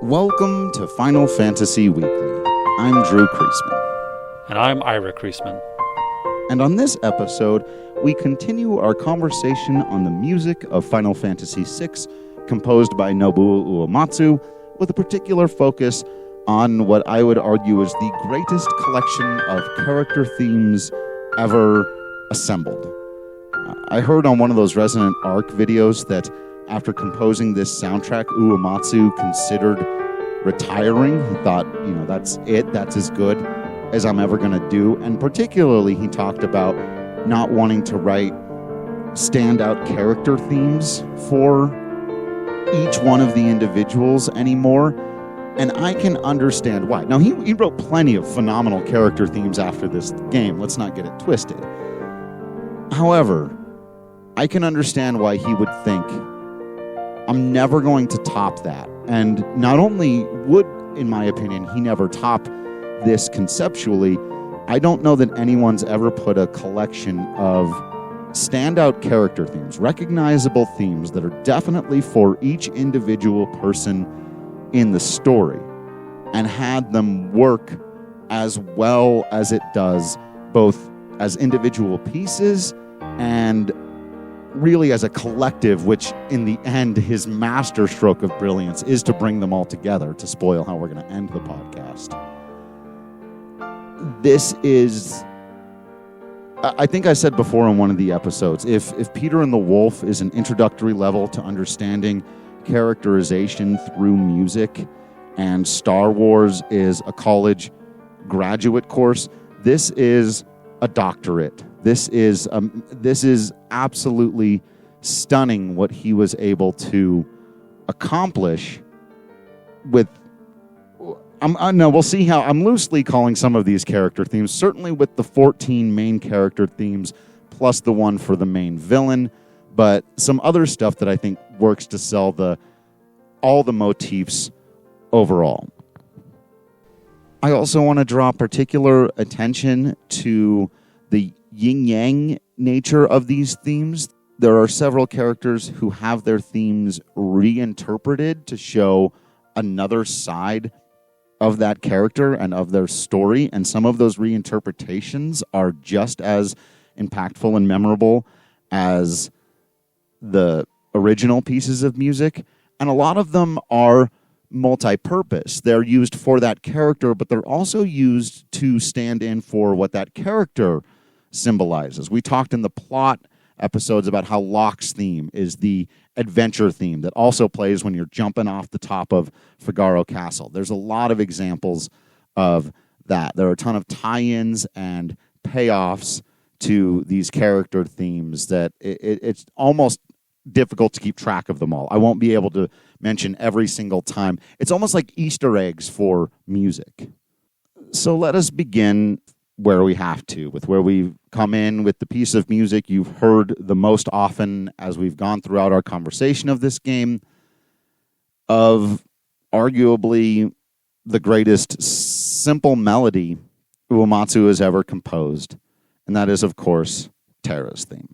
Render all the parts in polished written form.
Welcome to Final Fantasy Weekly. I'm Drew Kreisman. And I'm Ira Kreisman. And on this episode, we continue our conversation on the music of Final Fantasy VI, composed by Nobuo Uematsu, with a particular focus on what I would argue is the greatest collection of character themes ever assembled. I heard on one of those Resonant Arc videos that after composing this soundtrack, Uematsu considered retiring. He thought, that's it. That's as good as I'm ever going to do. And particularly, he talked about not wanting to write standout character themes for each one of the individuals anymore. And I can understand why. Now, he wrote plenty of phenomenal character themes after this game. Let's not get it twisted. However, I can understand why he would think, I'm never going to top that. And not only would, in my opinion, he never top this conceptually, I don't know that anyone's ever put a collection of standout character themes, recognizable themes that are definitely for each individual person in the story, and had them work as well as it does, both as individual pieces and really as a collective, which in the end, his masterstroke of brilliance is to bring them all together, to spoil how we're going to end the podcast. This is, I think I said before in one of the episodes, if Peter and the Wolf is an introductory level to understanding characterization through music, and Star Wars is a college graduate course, this is a doctorate. This is absolutely stunning what he was able to accomplish with. We'll see how. I'm loosely calling some of these character themes, certainly with the 14 main character themes plus the one for the main villain, but some other stuff that I think works to sell all the motifs overall. I also want to draw particular attention to the yin-yang nature of these themes. There are several characters who have their themes reinterpreted to show another side of that character and of their story, and some of those reinterpretations are just as impactful and memorable as the original pieces of music, and a lot of them are multi-purpose. They're used for that character, but they're also used to stand in for what that character symbolizes. We talked in the plot episodes about how Locke's theme is the adventure theme that also plays when you're jumping off the top of Figaro Castle. There's a lot of examples of that. There are a ton of tie-ins and payoffs to these character themes that it's almost difficult to keep track of them all. I won't be able to mention every single time. It's almost like Easter eggs for music. So let us begin where we have to, with where we come in with the piece of music you've heard the most often as we've gone throughout our conversation of this game, of arguably the greatest simple melody Uematsu has ever composed, and that is, of course, Terra's theme.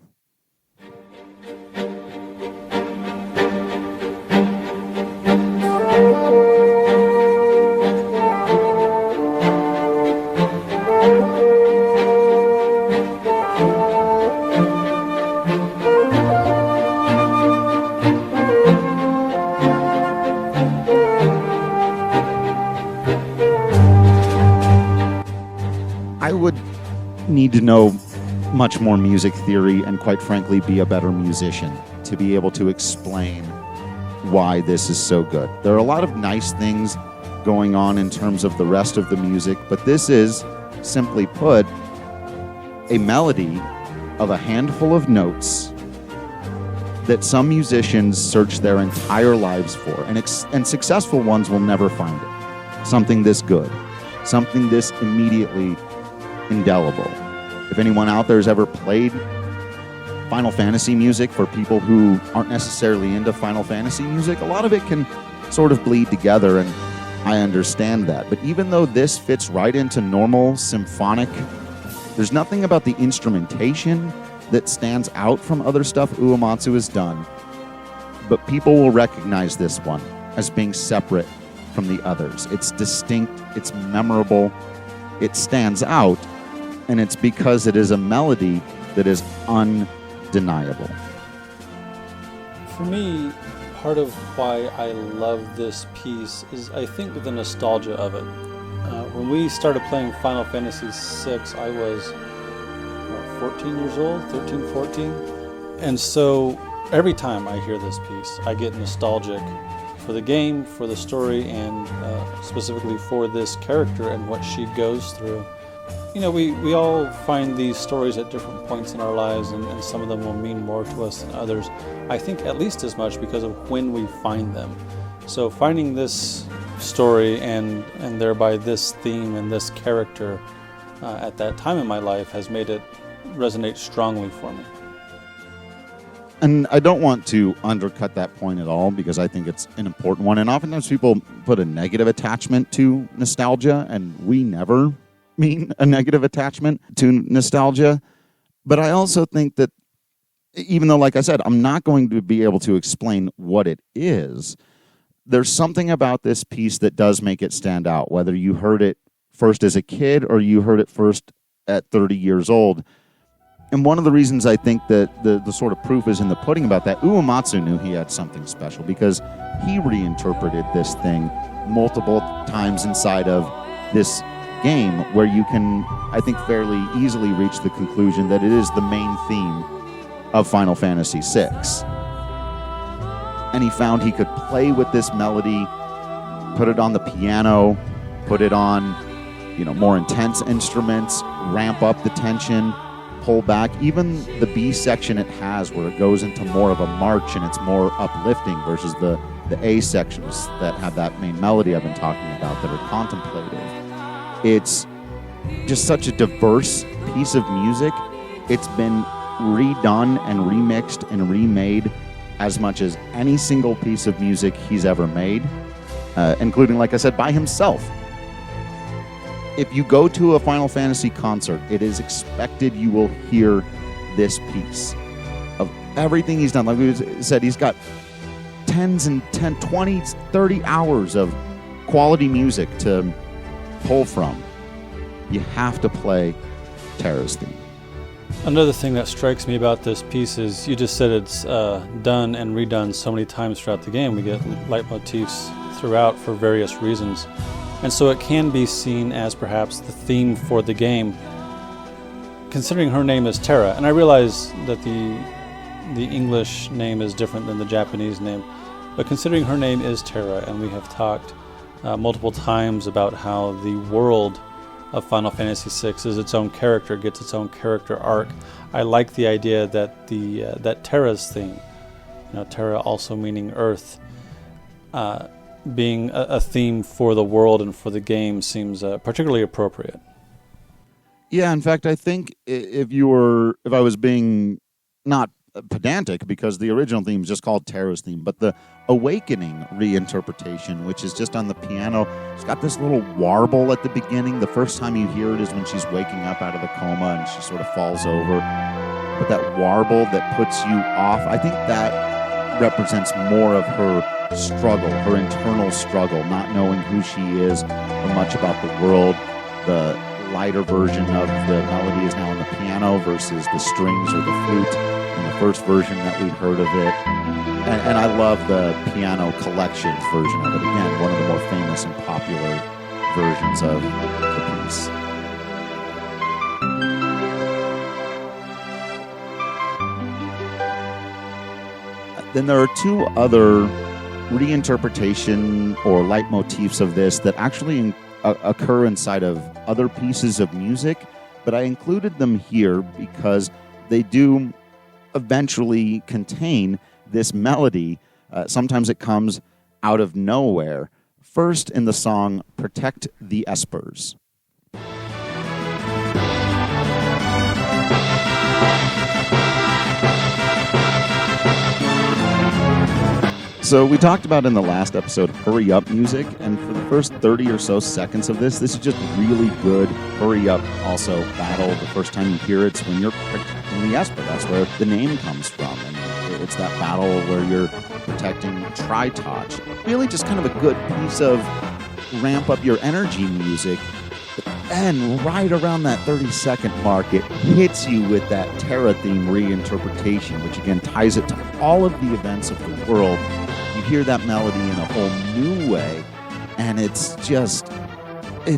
I would need to know much more music theory and, quite frankly, be a better musician to be able to explain why this is so good. There are a lot of nice things going on in terms of the rest of the music, but this is, simply put, a melody of a handful of notes that some musicians search their entire lives for, and successful ones will never find it. Something this good, something this immediately indelible. If anyone out there has ever played Final Fantasy music for people who aren't necessarily into Final Fantasy music, a lot of it can sort of bleed together, and I understand that. But even though this fits right into normal symphonic, there's nothing about the instrumentation that stands out from other stuff Uematsu has done. But people will recognize this one as being separate from the others. It's distinct, it's memorable, it stands out, and it's because it is a melody that is undeniable. For me, part of why I love this piece is, I think, the nostalgia of it. When we started playing Final Fantasy VI, I was 14 years old, 13, 14. And so every time I hear this piece, I get nostalgic for the game, for the story, and specifically for this character and what she goes through. You know, we all find these stories at different points in our lives, and some of them will mean more to us than others. I think at least as much because of when we find them. So finding this story and thereby this theme and this character at that time in my life has made it resonate strongly for me. And I don't want to undercut that point at all, because I think it's an important one. And oftentimes people put a negative attachment to nostalgia, and we never mean a negative attachment to nostalgia. But I also think that, even though, like I said, I'm not going to be able to explain what it is, there's something about this piece that does make it stand out, whether you heard it first as a kid or you heard it first at 30 years old. And one of the reasons I think that the sort of proof is in the pudding about that, Uematsu knew he had something special because he reinterpreted this thing multiple times inside of this game, where you can, I think, fairly easily reach the conclusion that it is the main theme of Final Fantasy VI. And he found he could play with this melody, put it on the piano, put it on, more intense instruments, ramp up the tension, pull back. Even the B section it has, where it goes into more of a march and it's more uplifting versus the A sections that have that main melody I've been talking about that are contemplative. It's just such a diverse piece of music. It's been redone and remixed and remade as much as any single piece of music he's ever made, including, like I said, by himself. If you go to a Final Fantasy concert, it is expected you will hear this piece of everything he's done. Like we said, he's got 20, 30 hours of quality music to pull from. You have to play Terra's theme. Another thing that strikes me about this piece is, you just said it's done and redone so many times throughout the game. We get leitmotifs throughout for various reasons. And so it can be seen as perhaps the theme for the game, considering her name is Terra. And I realize that the English name is different than the Japanese name, but considering her name is Terra, and we have talked multiple times about how the world of Final Fantasy VI is its own character, gets its own character arc. I like the idea that that Terra's theme, Terra also meaning Earth, being a theme for the world and for the game seems particularly appropriate. Yeah, in fact, I think if I was being not pedantic, because the original theme is just called Terra's theme, but the Awakening reinterpretation, which is just on the piano, it's got this little warble at the beginning. The first time you hear it is when she's waking up out of the coma and she sort of falls over. But that warble that puts you off, I think that represents more of her struggle, her internal struggle, not knowing who she is or much about the world. The lighter version of the melody is now on the piano versus the strings or the flute in the first version that we heard of it. And I love the piano collections version of it. Again, one of the more famous and popular versions of the piece. Then there are two other reinterpretation or leitmotifs of this that actually occur inside of other pieces of music, but I included them here because they do eventually contain this melody. Sometimes it comes out of nowhere. First, in the song Protect the Espers. So we talked about in the last episode hurry up music, and for the first 30 or so seconds of this is just really good hurry up also battle. The first time you hear it's when you're protecting the Esper. That's where the name comes from, and it's that battle where you're protecting Tri-Toch. Really just kind of a good piece of ramp up your energy music. And right around that 30-second mark, it hits you with that Terra theme reinterpretation, which again ties it to all of the events of the world. You hear that melody in a whole new way, and it's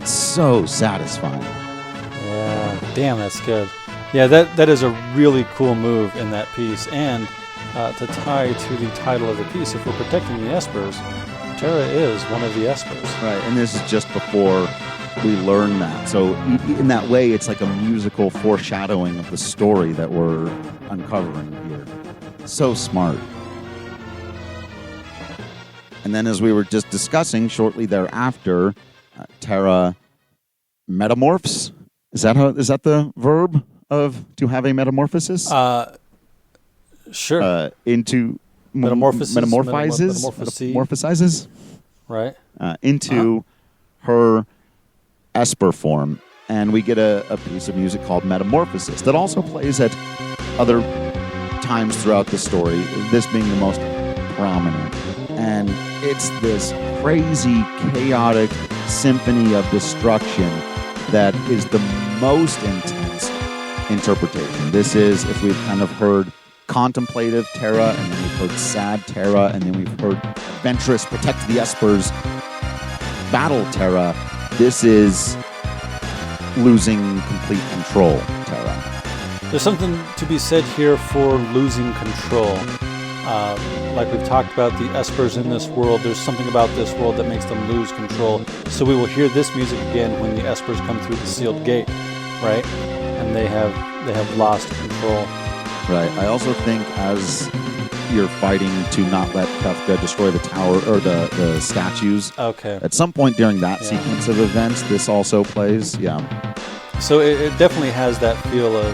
so satisfying. Yeah, damn, that's good. Yeah, that is a really cool move in that piece. And to tie to the title of the piece, if we're protecting the Espers, Terra is one of the Espers. Right, and this is just before we learn that. So in that way, it's like a musical foreshadowing of the story that we're uncovering here. So smart. And then as we were just discussing, shortly thereafter, Terra metamorphs. Is that the verb of to have a metamorphosis? Sure. Into metamorphizes. Right. Into her Esper form, and we get a piece of music called Metamorphosis that also plays at other times throughout the story, this being the most prominent. And it's this crazy, chaotic symphony of destruction that is the most intense interpretation. This is, if we've kind of heard contemplative Terra, and then we've heard sad Terra, and then we've heard adventurous, protect the Espers, battle Terra, this is losing complete control, Terra. There's something to be said here for losing control. Like we've talked about the Espers in this world, there's something about this world that makes them lose control. So we will hear this music again when the Espers come through the sealed gate, right? And they have lost control. Right. I also think as you're fighting to not let Kefka destroy the tower or the statues. Okay. At some point during that sequence of events, this also plays. Yeah. So it definitely has that feel of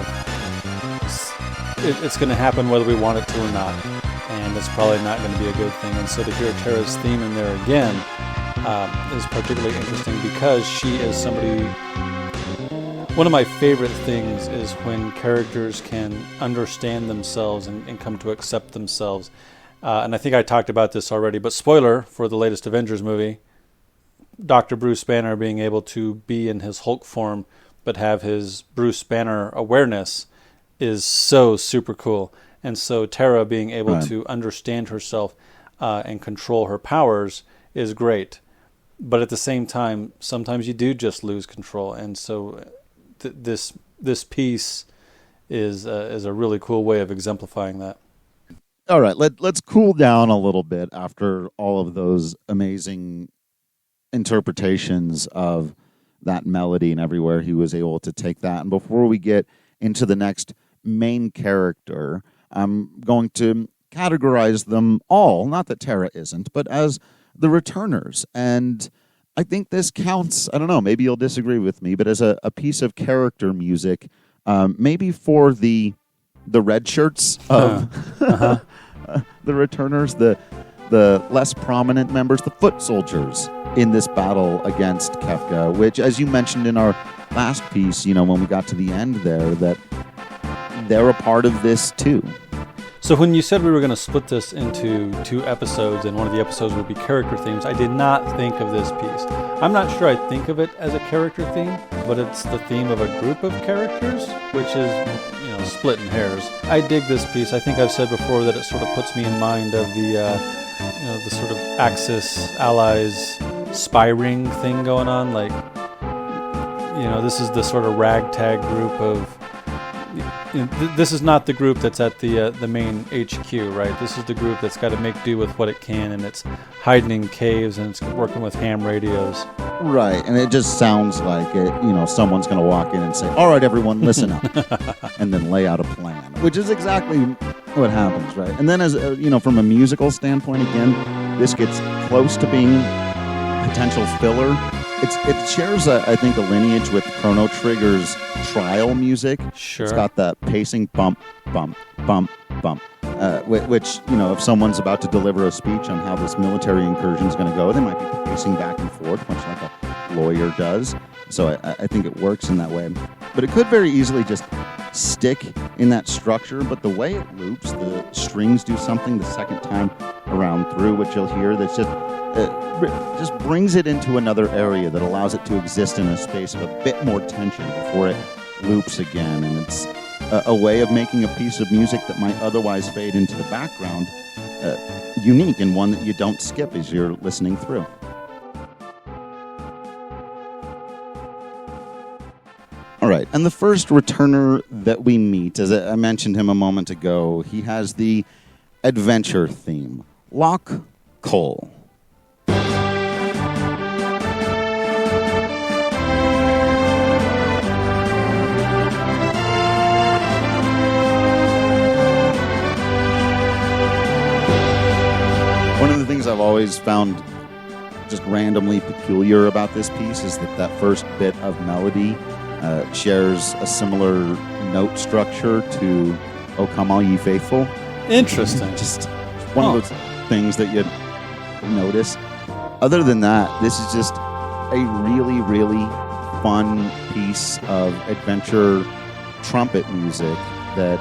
it's going to happen whether we want it to or not, and it's probably not going to be a good thing. And so to hear Terra's theme in there again is particularly interesting because she is somebody. One of my favorite things is when characters can understand themselves and come to accept themselves. And I think I talked about this already, but spoiler for the latest Avengers movie, Dr. Bruce Banner being able to be in his Hulk form but have his Bruce Banner awareness is so super cool. And so Terra being able to understand herself and control her powers is great. But at the same time, sometimes you do just lose control. And so this piece is a really cool way of exemplifying that. All right, let's cool down a little bit after all of those amazing interpretations of that melody and everywhere he was able to take that. And before we get into the next main character, I'm going to categorize them all, not that Terra isn't, but as the returners. And I think this counts, I don't know, maybe you'll disagree with me, but as a piece of character music, maybe for the red shirts of the returners, the less prominent members, the foot soldiers in this battle against Kefka, which, as you mentioned in our last piece, when we got to the end there, that they're a part of this too. So when you said we were going to split this into 2 episodes and one of the episodes would be character themes, I did not think of this piece. I'm not sure I think of it as a character theme, but it's the theme of a group of characters, which is, splitting hairs. I dig this piece. I think I've said before that it sort of puts me in mind of the sort of Axis Allies spy ring thing going on. Like, this is the sort of ragtag group of. This is not the group that's at the main HQ, right? This is the group that's got to make do with what it can, and it's hiding in caves, and it's working with ham radios. Right, and it just sounds like someone's going to walk in and say, "All right, everyone, listen up," and then lay out a plan, which is exactly what happens, right? And then, as from a musical standpoint, again, this gets close to being potential filler. It shares, I think, a lineage with Chrono Trigger's Trial music. Sure. It's got that pacing bump, bump, bump, bump. which, if someone's about to deliver a speech on how this military incursion is going to go, they might be pacing back and forth, much like a lawyer does. So I think it works in that way. But it could very easily just stick in that structure, but the way it loops, the strings do something the second time around through, which you'll hear, that's just brings it into another area that allows it to exist in a space of a bit more tension before it loops again. And it's a way of making a piece of music that might otherwise fade into the background unique, and one that you don't skip as you're listening through. All right, and the first returner that we meet, as I mentioned him a moment ago, he has the adventure theme, Loch Cole. One of the things I've always found just randomly peculiar about this piece is that first bit of melody shares a similar note structure to "O Come All Ye Faithful." Interesting. Just one of those things that you notice. Other than that, this is just a really, really fun piece of adventure trumpet music that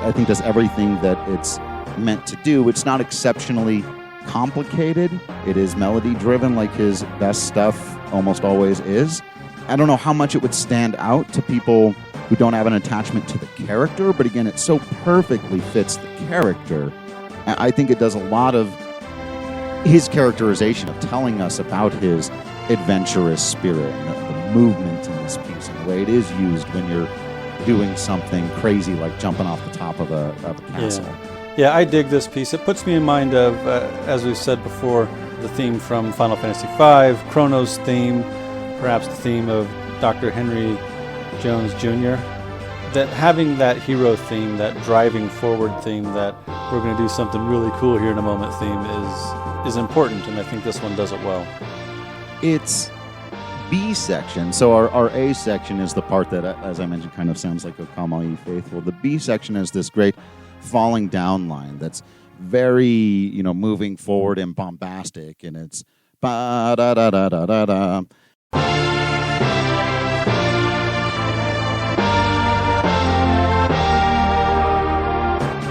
I think does everything that it's meant to do. It's not exceptionally complicated. It is melody driven, like his best stuff almost always is. I don't know how much it would stand out to people who don't have an attachment to the character, but again, it so perfectly fits the character. I think it does a lot of his characterization of telling us about his adventurous spirit and the movement in this piece and the way it is used when you're doing something crazy like jumping off the top of a castle. Yeah, I dig this piece. It puts me in mind of, as we've said before, the theme from Final Fantasy V, Chrono's theme, perhaps the theme of Dr. Henry Jones Jr. That having that hero theme, that driving forward theme, that we're going to do something really cool here in a moment theme is important, and I think this one does it well. It's B section. So our A section is the part that, as I mentioned, kind of sounds like "O Come All Ye Faithful." The B section is this great falling down line that's very, moving forward and bombastic, and it's ba da da da da da da.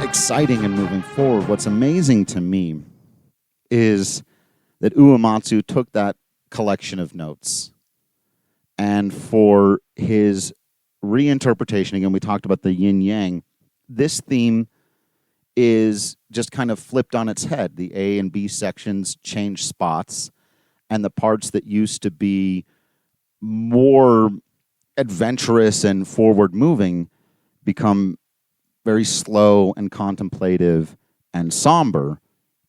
Exciting and moving forward. What's amazing to me is that Uematsu took that collection of notes, and for his reinterpretation, again, we talked about the yin-yang, this theme is just kind of flipped on its head. The A and B sections change spots, and the parts that used to be more adventurous and forward-moving become very slow and contemplative and somber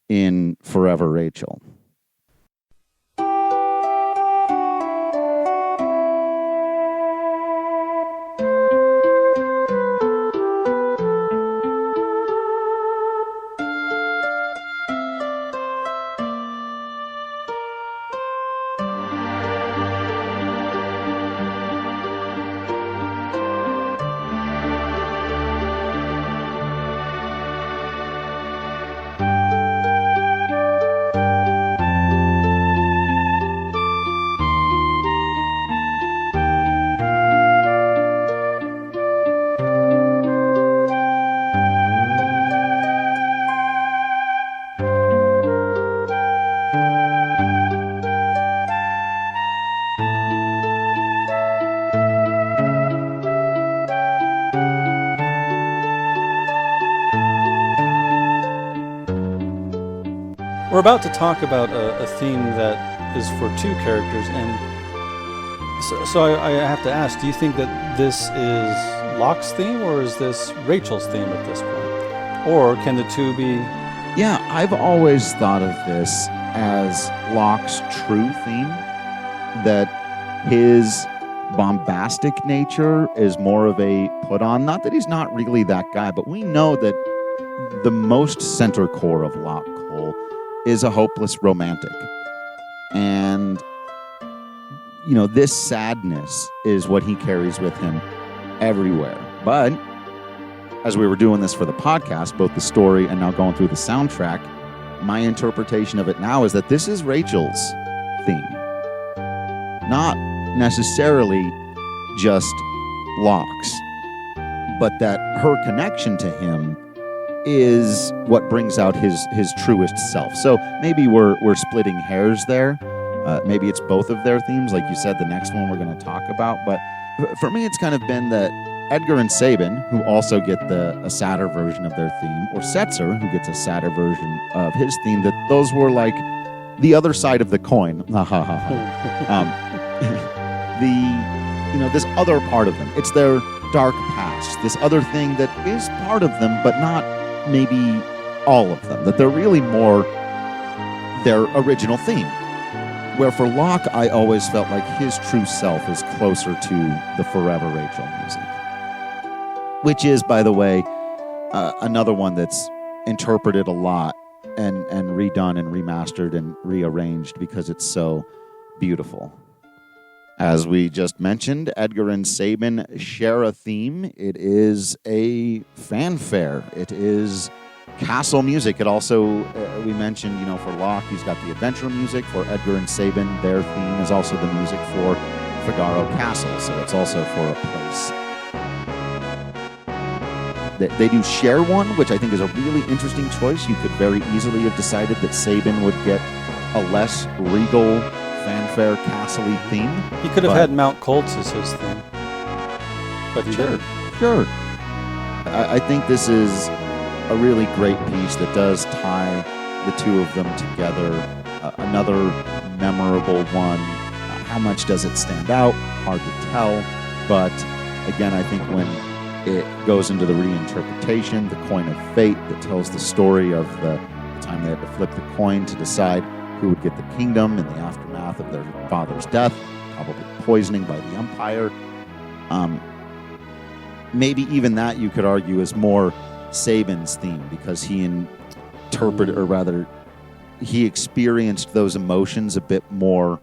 in Forever Rachel. We're about to talk about a theme that is for two characters, and so I have to ask, do you think that this is Locke's theme, or is this Rachel's theme at this point? Or can the two be... Yeah, I've always thought of this as Locke's true theme, that his bombastic nature is more of a put-on. Not that he's not really that guy, but we know that the most center core of Locke Cole is a hopeless romantic. And, this sadness is what he carries with him everywhere. But as we were doing this for the podcast, both the story and now going through the soundtrack, my interpretation of it now is that this is Rachel's theme. Not necessarily just Locke's, but that her connection to him is what brings out his truest self. So maybe we're splitting hairs there. Maybe it's both of their themes, like you said, the next one we're going to talk about. But for me, it's kind of been that Edgar and Sabin, who also get a sadder version of their theme, or Setzer, who gets a sadder version of his theme, that those were like the other side of the coin. This other part of them. It's their dark past, this other thing that is part of them, but not maybe all of them, that they're really more their original theme. Where for Locke, I always felt like his true self is closer to the Forever Rachel music. Which is, by the way, another one that's interpreted a lot and redone and remastered and rearranged because it's so beautiful. As we just mentioned, Edgar and Sabin share a theme. It is a fanfare. It is castle music. It also, we mentioned, for Locke, he's got the adventure music. For Edgar and Sabin, their theme is also the music for Figaro Castle. So it's also for a place. They do share one, which I think is a really interesting choice. You could very easily have decided that Sabin would get a less regal, fanfare, castle-y theme. He could have had Mount Colts as his theme. But he didn't. Sure. I think this is a really great piece that does tie the two of them together. Another memorable one. How much does it stand out? Hard to tell. But again, I think when it goes into the reinterpretation, the coin of fate that tells the story of the time they had to flip the coin to decide who would get the kingdom in the aftermath of their father's death, probably poisoning by the Empire. Maybe even that you could argue is more Sabin's theme because he interpreted, or rather, he experienced those emotions a bit more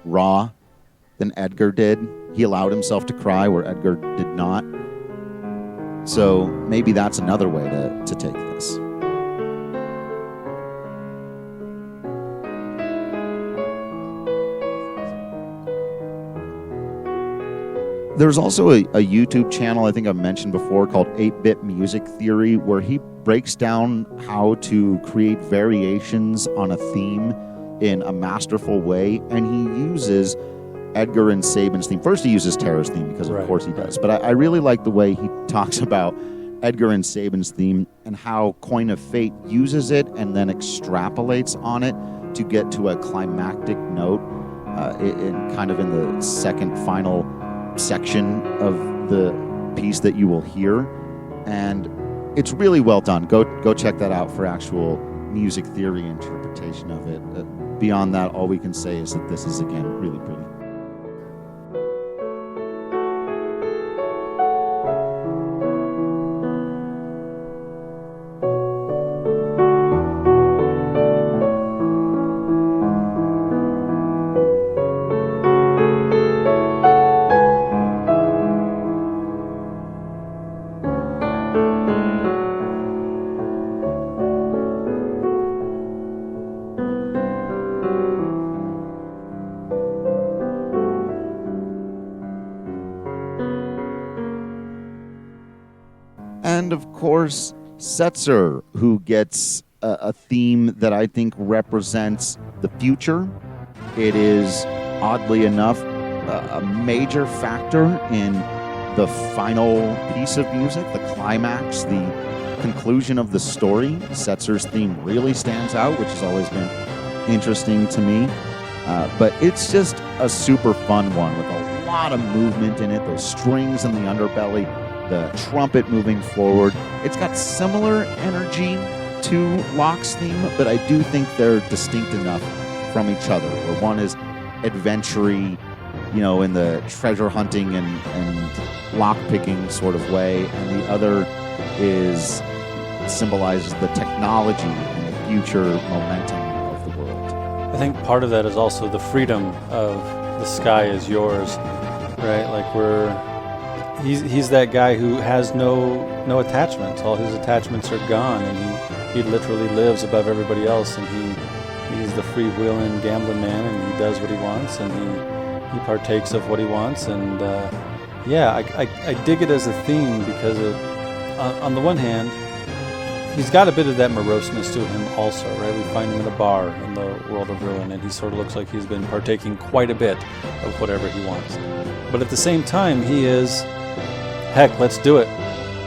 raw than Edgar did. He allowed himself to cry where Edgar did not. So maybe that's another way to take this. There's also a YouTube channel I think I've mentioned before called 8-Bit Music Theory, where he breaks down how to create variations on a theme in a masterful way, and he uses Edgar and Sabin's theme. First, he uses Tara's theme, because of course he does. But I really like the way he talks about Edgar and Sabin's theme and how Coin of Fate uses it and then extrapolates on it to get to a climactic note in the second final section of the piece that you will hear. And it's really well done. Go check that out for actual music theory interpretation of it. Beyond that, all we can say is that this is, again, really pretty. And of course, Setzer, who gets a theme that I think represents the future. It is, oddly enough, a major factor in the final piece of music, the climax, the conclusion of the story. Setzer's theme really stands out, which has always been interesting to me. But it's just a super fun one with a lot of movement in it, those strings in the underbelly, the trumpet moving forward. It's got similar energy to Locke's theme, but I do think they're distinct enough from each other, where one is adventure-y, in the treasure hunting and lock-picking sort of way, and the other symbolizes the technology and the future momentum of the world. I think part of that is also the freedom of the sky is yours, right? Like he's that guy who has no attachments. All his attachments are gone, and he literally lives above everybody else, and he's the freewheeling gambling man, and he does what he wants, and he partakes of what he wants, and I dig it as a theme because on the one hand, he's got a bit of that moroseness to him also, right? We find him in a bar in the world of Ruin, and he sort of looks like he's been partaking quite a bit of whatever he wants. But at the same time, he is, heck, let's do it.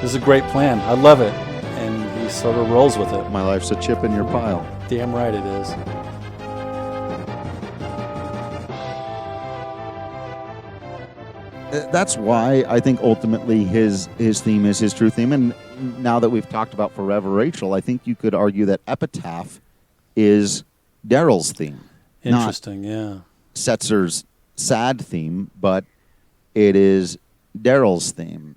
This is a great plan. I love it. And he sort of rolls with it. My life's a chip in your pile. Damn right it is. That's why I think ultimately his theme is his true theme. And now that we've talked about Forever Rachel, I think you could argue that Epitaph is Daryl's theme. Interesting, yeah. Setzer's sad theme, but it is Daryl's theme.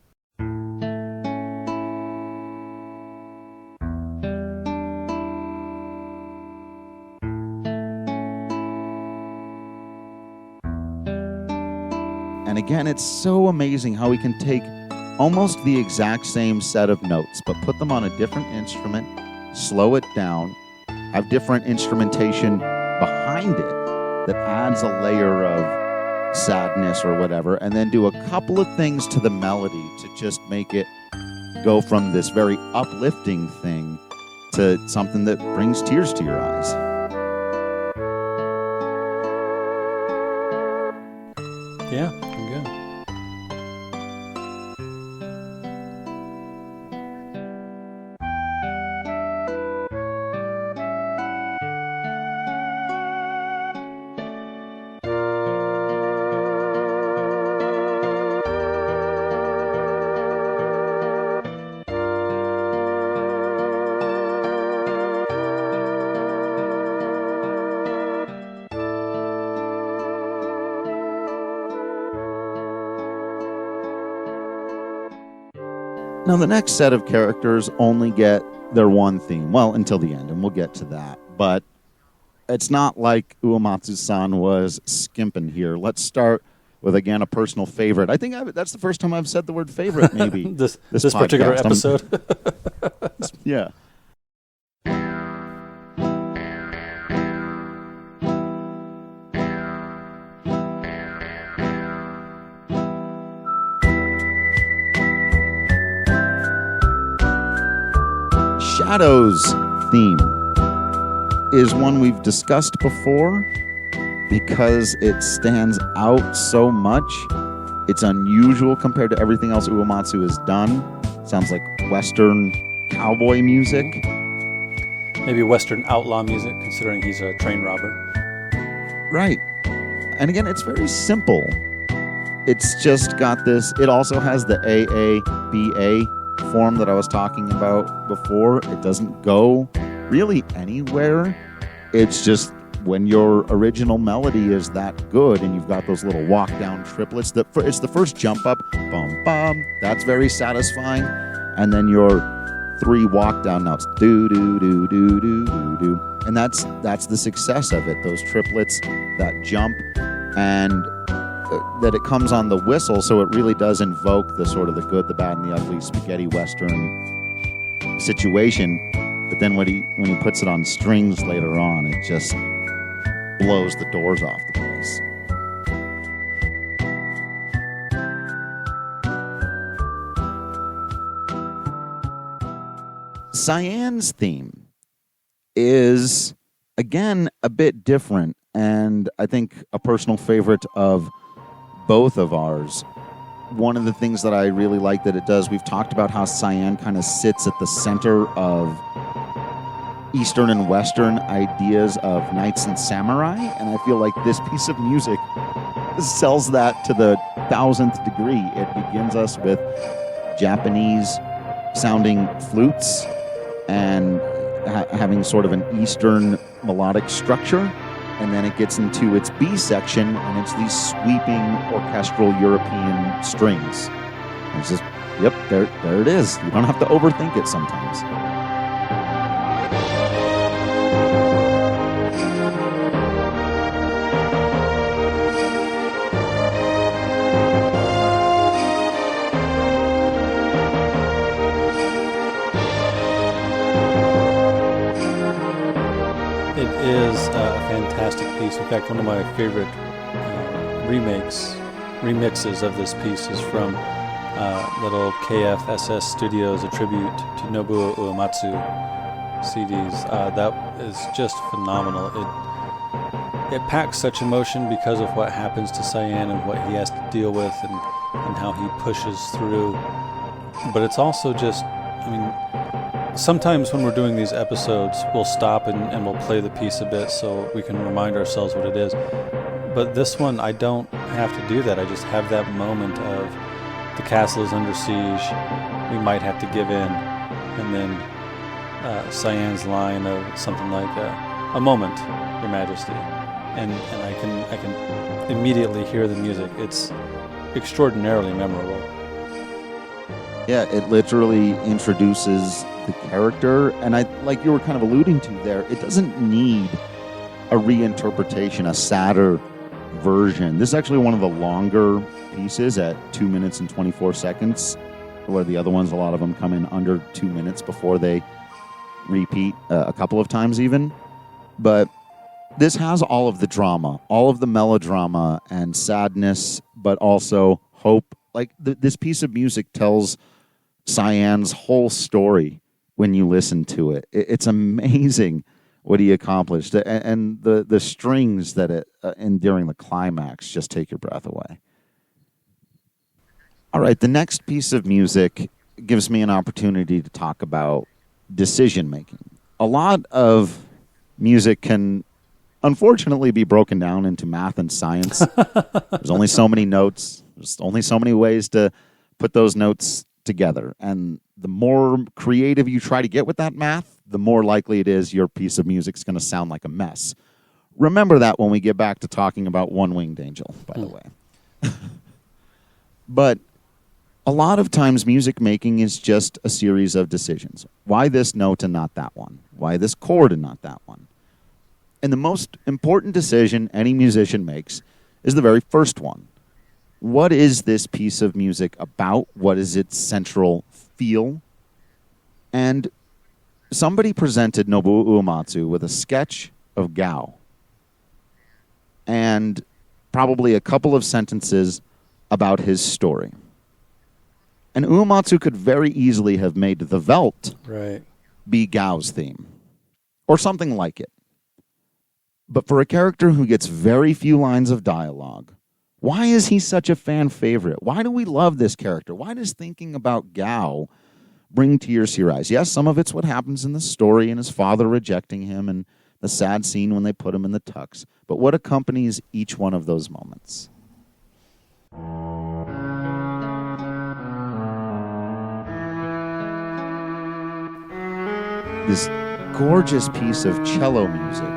And again, it's so amazing how we can take almost the exact same set of notes, but put them on a different instrument, slow it down, have different instrumentation behind it that adds a layer of sadness or whatever, and then do a couple of things to the melody to just make it go from this very uplifting thing to something that brings tears to your eyes. Yeah, I'm good. Now, the next set of characters only get their one theme. Well, until the end, and we'll get to that. But it's not like Uematsu-san was skimping here. Let's start with, again, a personal favorite. I think that's the first time I've said the word favorite, maybe. this particular episode. Yeah. Shadow's theme is one we've discussed before because it stands out so much. It's unusual compared to everything else Uematsu has done. Sounds like Western cowboy music. Maybe Western outlaw music, considering he's a train robber. Right. And again, it's very simple. It's just got this. It also has the AABA form that I was talking about before. It doesn't go really anywhere. It's just when your original melody is that good and you've got those little walk down triplets, it's the first jump up, bum bum, that's very satisfying, and then your three walk down notes, do do do do do do do, and that's the success of it, those triplets, that jump, and that it comes on the whistle, so it really does invoke the sort of the good, the bad, and the ugly spaghetti western situation. But then when he puts it on strings later on, it just blows the doors off the place. Cyan's theme is, again, a bit different, and I think a personal favorite of both of ours. One of the things that I really like that it does, we've talked about how Cyan kind of sits at the center of Eastern and Western ideas of knights and samurai, and I feel like this piece of music sells that to the 1000th degree. It begins us with Japanese sounding flutes and having sort of an Eastern melodic structure. And then it gets into its B section, and it's these sweeping orchestral European strings. And it's just, yep, there it is. You don't have to overthink it sometimes. piece. In fact, one of my favorite remixes of this piece is from little KFSS Studios, a tribute to Nobuo Uematsu CDs. That is just phenomenal. It packs such emotion because of what happens to Cyan and what he has to deal with and how he pushes through. But it's also just, I mean, sometimes when we're doing these episodes, we'll stop and we'll play the piece a bit so we can remind ourselves what it is. But this one, I don't have to do that. I just have that moment of the castle is under siege, we might have to give in, and then Cyan's line of something like a moment, Your Majesty, and I can immediately hear the music. It's extraordinarily memorable. Yeah, it literally introduces the character, and like you were kind of alluding to there, it doesn't need a reinterpretation, a sadder version. This is actually one of the longer pieces at 2 minutes and 24 seconds, where the other ones, a lot of them come in under 2 minutes before they repeat a couple of times even. But this has all of the drama, all of the melodrama and sadness, but also hope. Like this piece of music tells Cyan's whole story when you listen to it. It's amazing what he accomplished, and the strings that and during the climax just take your breath away. All right, the next piece of music gives me an opportunity to talk about decision making. A lot of music can unfortunately be broken down into math and science. There's only so many notes. There's only so many ways to put those notes together. And the more creative you try to get with that math, the more likely it is your piece of music is going to sound like a mess. Remember that when we get back to talking about One-Winged Angel, by the way. But a lot of times music making is just a series of decisions. Why this note and not that one? Why this chord and not that one? And the most important decision any musician makes is the very first one. What is this piece of music about? What is its central feel? And somebody presented Nobuo Uematsu with a sketch of Gao and probably a couple of sentences about his story. And Uematsu could very easily have made the Welt be Gao's theme, or something like it. But for a character who gets very few lines of dialogue, why is he such a fan favorite? Why do we love this character? Why does thinking about Gao bring tears to your eyes? Yes, some of it's what happens in the story and his father rejecting him and the sad scene when they put him in the tux. But what accompanies each one of those moments? This gorgeous piece of cello music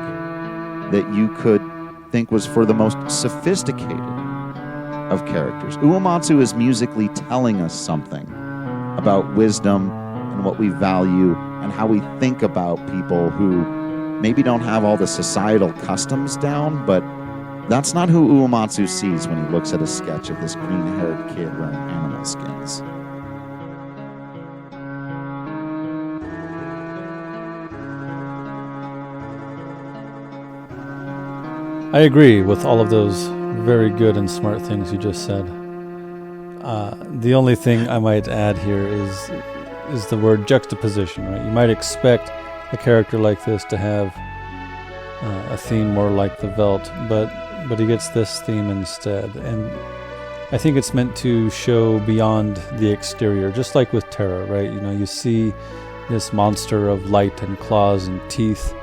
that you could think was for the most sophisticated of characters. Uematsu is musically telling us something about wisdom and what we value and how we think about people who maybe don't have all the societal customs down, but that's not who Uematsu sees when he looks at a sketch of this green-haired kid wearing animal skins. I agree with all of those very good and smart things you just said. The only thing I might add here is the word juxtaposition, right? You might expect a character like this to have a theme more like the Welt, but he gets this theme instead. And I think it's meant to show beyond the exterior, just like with Terra, right? You know, you see this monster of light and claws and teeth,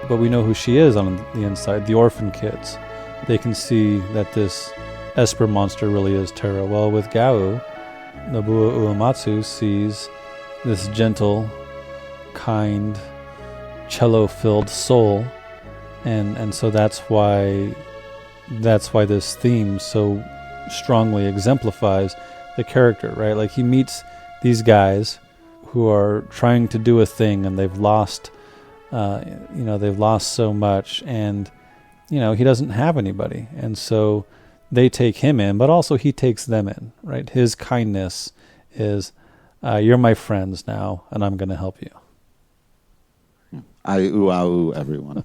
but we know who she is on the inside, the orphan kids. They can see that this Esper monster really is Terra. Well, with Gao, Nobuo Uematsu sees this gentle, kind, cello-filled soul, and so that's why this theme so strongly exemplifies the character, right? Like, he meets these guys who are trying to do a thing, and they've lost so much, and he doesn't have anybody, and so they take him in, but also he takes them in, right? His kindness is, you're my friends now, and I'm going to help you. I ooh, ah, ooh, everyone.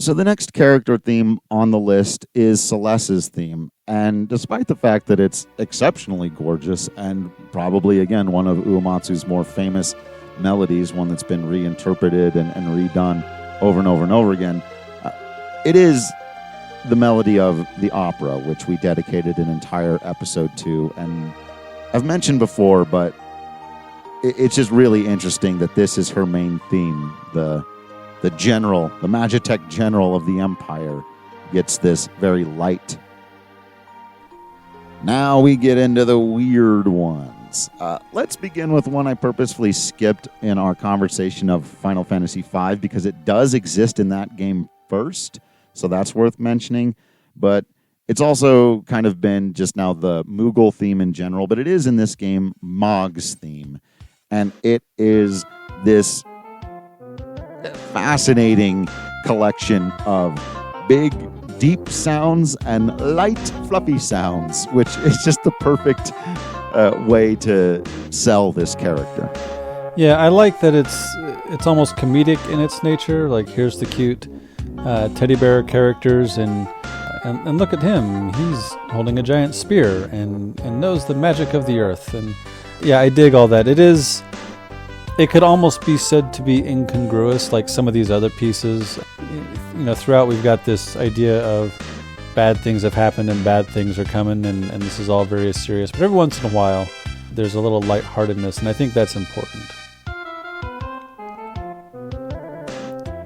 So the next character theme on the list is Celeste's theme. And despite the fact that it's exceptionally gorgeous and probably, again, one of Uematsu's more famous melodies, one that's been reinterpreted and redone over and over and over again, it is the melody of the opera, which we dedicated an entire episode to. And I've mentioned before, but it's just really interesting that this is her main theme. The general, the Magitech general of the Empire, gets this very light. Now we get into the weird ones. Let's begin with one I purposefully skipped in our conversation of Final Fantasy V because it does exist in that game first, so that's worth mentioning. But it's also kind of been just now the Moogle theme in general, but it is in this game Mog's theme. And it is this fascinating collection of big, deep sounds and light, fluffy sounds, which is just the perfect way to sell this character. Yeah, I like that it's almost comedic in its nature. Like, here's the cute teddy bear characters, and look at him. He's holding a giant spear and knows the magic of the earth. And yeah, I dig all that. It could almost be said to be incongruous, like some of these other pieces. You know, throughout we've got this idea of bad things have happened and bad things are coming, and this is all very serious. But every once in a while, there's a little lightheartedness, and I think that's important.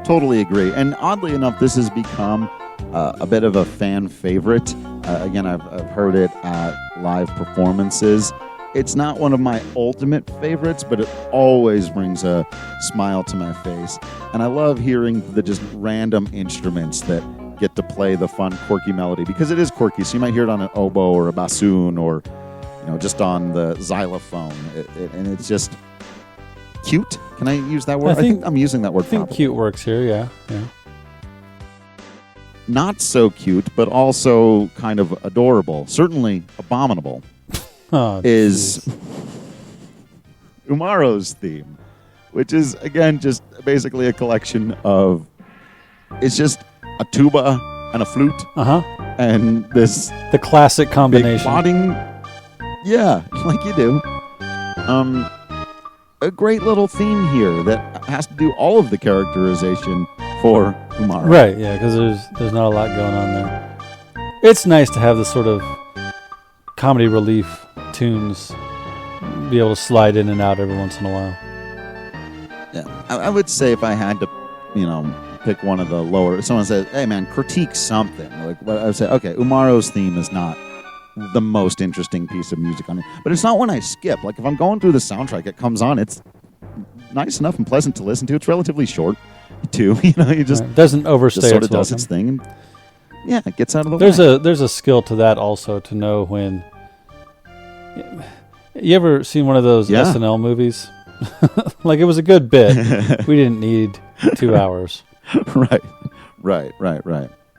Totally agree. And oddly enough, this has become a bit of a fan favorite. Again, I've heard it at live performances. It's not one of my ultimate favorites, but it always brings a smile to my face. And I love hearing the just random instruments that get to play the fun, quirky melody, because it is quirky. So you might hear it on an oboe or a bassoon or, you know, just on the xylophone. And it's just cute. Can I use that word? I think I'm using that word properly. I think cute works here, yeah. Not so cute, but also kind of adorable. Certainly abominable. Is Umaro's theme, which is, again, just basically a collection of, it's just a tuba and a flute. And the classic combination. Plotting, yeah, like you do. A great little theme here that has to do all of the characterization for Umaro. Right, yeah, because there's not a lot going on there. It's nice to have this sort of comedy relief tunes be able to slide in and out every once in a while. Yeah, I would say if I had to, pick one of the lower, someone says, "Hey man, critique something." Like, I would say, okay, Umaro's theme is not the most interesting piece of music on it, but it's not one I skip. Like, if I'm going through the soundtrack, it comes on. It's nice enough and pleasant to listen to. It's relatively short, too. You just it doesn't overstay just sort of its welcome. does its thing. And, yeah, it gets out of the way. There's a skill to that also, to know when. You ever seen one of those SNL movies? Like, it was a good bit. We didn't need 2 hours. Right.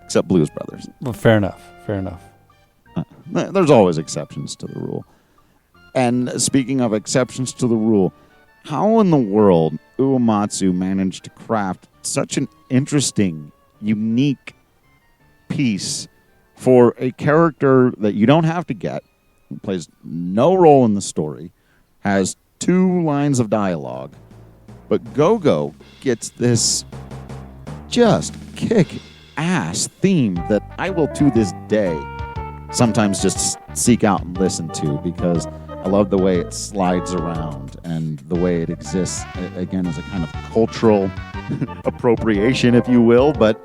Except Blues Brothers. Well, fair enough. There's always exceptions to the rule. And speaking of exceptions to the rule, how in the world Uematsu managed to craft such an interesting, unique piece for a character that you don't have to get, who plays no role in the story, has 2 lines of dialogue, but Go-Go gets this just kick-ass theme that I will to this day sometimes just seek out and listen to, because I love the way it slides around and the way it exists, again, as a kind of cultural appropriation, if you will, but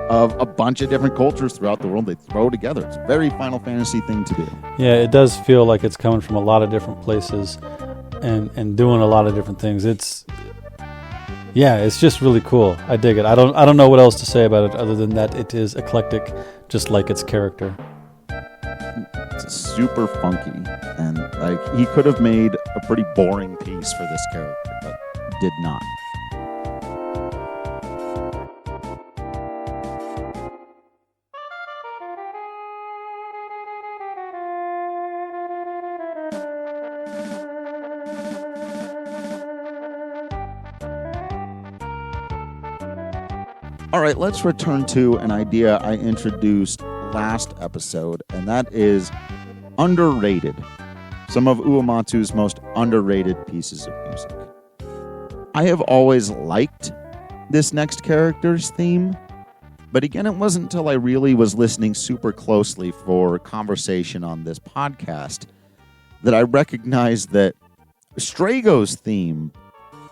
of a bunch of different cultures throughout the world they throw together. It's a very Final Fantasy thing to do. Yeah, it does feel like it's coming from a lot of different places and doing a lot of different things. It's just really cool. I dig it. I don't know what else to say about it other than that it is eclectic, just like its character. It's super funky, and he could have made a pretty boring piece for this character, but did not. All right, let's return to an idea I introduced last episode, and that is underrated. Some of Uematsu's most underrated pieces of music. I have always liked this next character's theme, but again, it wasn't until I really was listening super closely for conversation on this podcast that I recognized that Strago's theme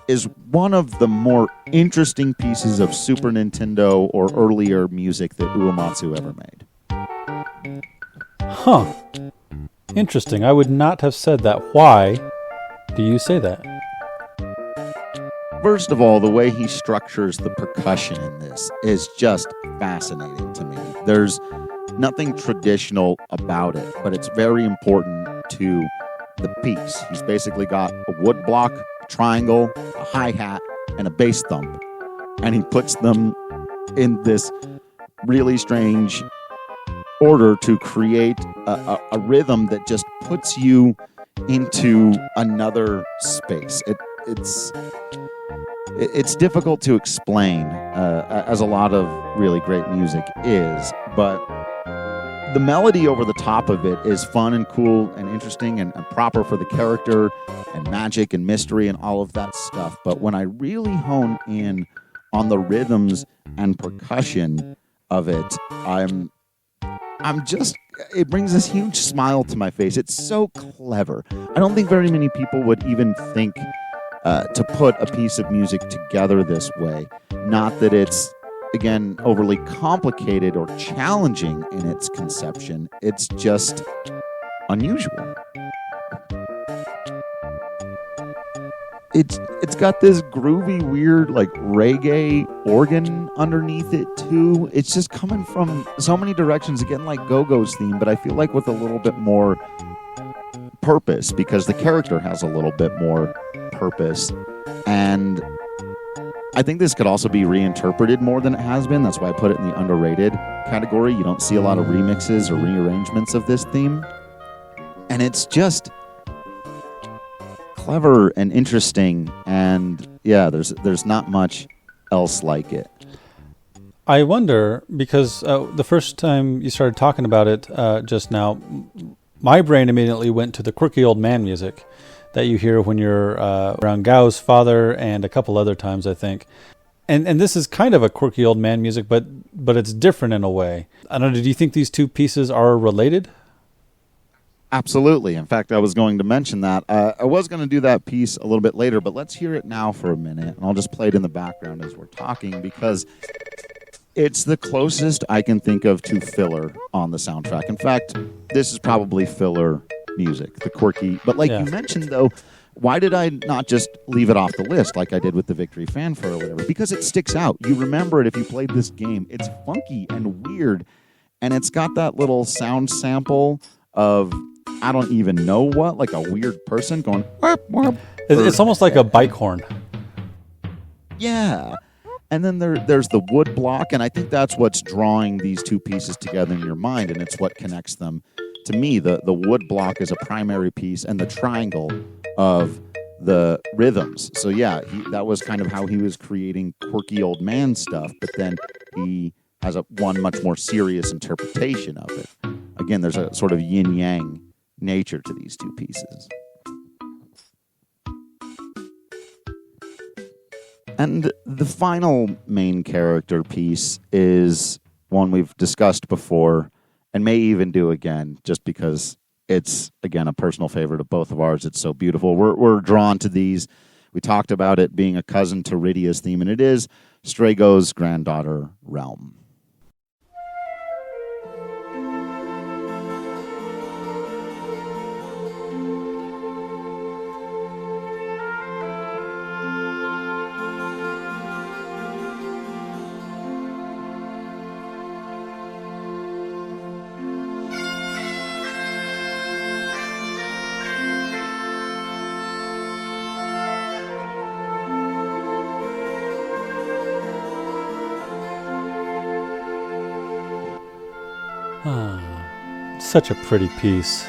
is one of the more interesting pieces of Super Nintendo or earlier music that Uematsu ever made. Huh. Interesting. I would not have said that. Why do you say that? First of all, the way he structures the percussion in this is just fascinating to me. There's nothing traditional about it, but it's very important to the piece. He's basically got a wood block, a triangle, a hi-hat, and a bass thump. And he puts them in this really strange order to create a rhythm that just puts you into another space. It's difficult to explain, as a lot of really great music is, but the melody over the top of it is fun and cool and interesting and proper for the character and magic and mystery and all of that stuff. But when I really hone in on the rhythms and percussion of it, it brings this huge smile to my face. It's so clever. I don't think very many people would even think to put a piece of music together this way. Not that it's, again, overly complicated or challenging in its conception. It's just unusual. It's got this groovy, weird, like reggae organ underneath it too. It's just coming from so many directions, again, like Go-Go's theme, but I feel like with a little bit more purpose because the character has a little bit more purpose. And I think this could also be reinterpreted more than it has been. That's why I put it in the underrated category. You don't see a lot of remixes or rearrangements of this theme. And it's just clever and interesting. And yeah, there's not much else like it. I wonder, because the first time you started talking about it just now, my brain immediately went to the quirky old man music that you hear when you're around Gao's father and a couple other times, I think. And this is kind of a quirky old man music, but it's different in a way. I don't know, do you think these two pieces are related? Absolutely. In fact, I was going to mention that. I was going to do that piece a little bit later, but let's hear it now for a minute. And I'll just play it in the background as we're talking because it's the closest I can think of to filler on the soundtrack. In fact, this is probably filler music, the quirky. But like you mentioned, though, why did I not just leave it off the list like I did with the Victory Fanfare or whatever? Because it sticks out. You remember it if you played this game. It's funky and weird, and it's got that little sound sample of I don't even know what, like a weird person going. Warp, warp, it's almost like a bike horn. Yeah. And then there's the wood block, and I think that's what's drawing these two pieces together in your mind, and it's what connects them. To me, the wood block is a primary piece, and the triangle of the rhythms. So yeah, that was kind of how he was creating quirky old man stuff, but then he has one much more serious interpretation of it. Again, there's a sort of yin-yang nature to these two pieces. And the final main character piece is one we've discussed before and may even do again just because it's, again, a personal favorite of both of ours. It's so beautiful. We're drawn to these. We talked about it being a cousin to Rydia's theme, and it is Strago's granddaughter, Realm. Such a pretty piece.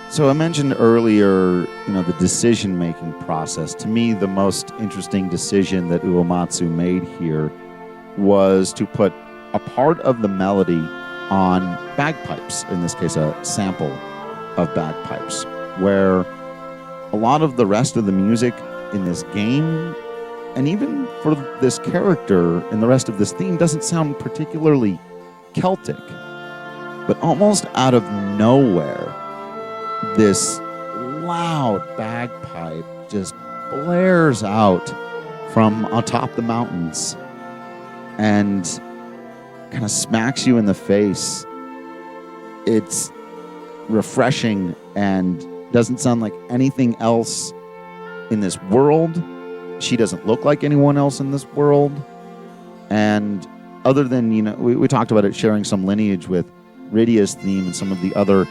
So I mentioned earlier, the decision-making process. To me, the most interesting decision that Uematsu made here was to put a part of the melody on bagpipes, in this case a sample of bagpipes, where a lot of the rest of the music in this game, and even for this character and the rest of this theme, doesn't sound particularly Celtic. But almost out of nowhere, this loud bagpipe just blares out from atop the mountains and kind of smacks you in the face. It's refreshing and doesn't sound like anything else in this world. She doesn't look like anyone else in this world. And other than, we talked about it sharing some lineage with Rydia's theme and some of the other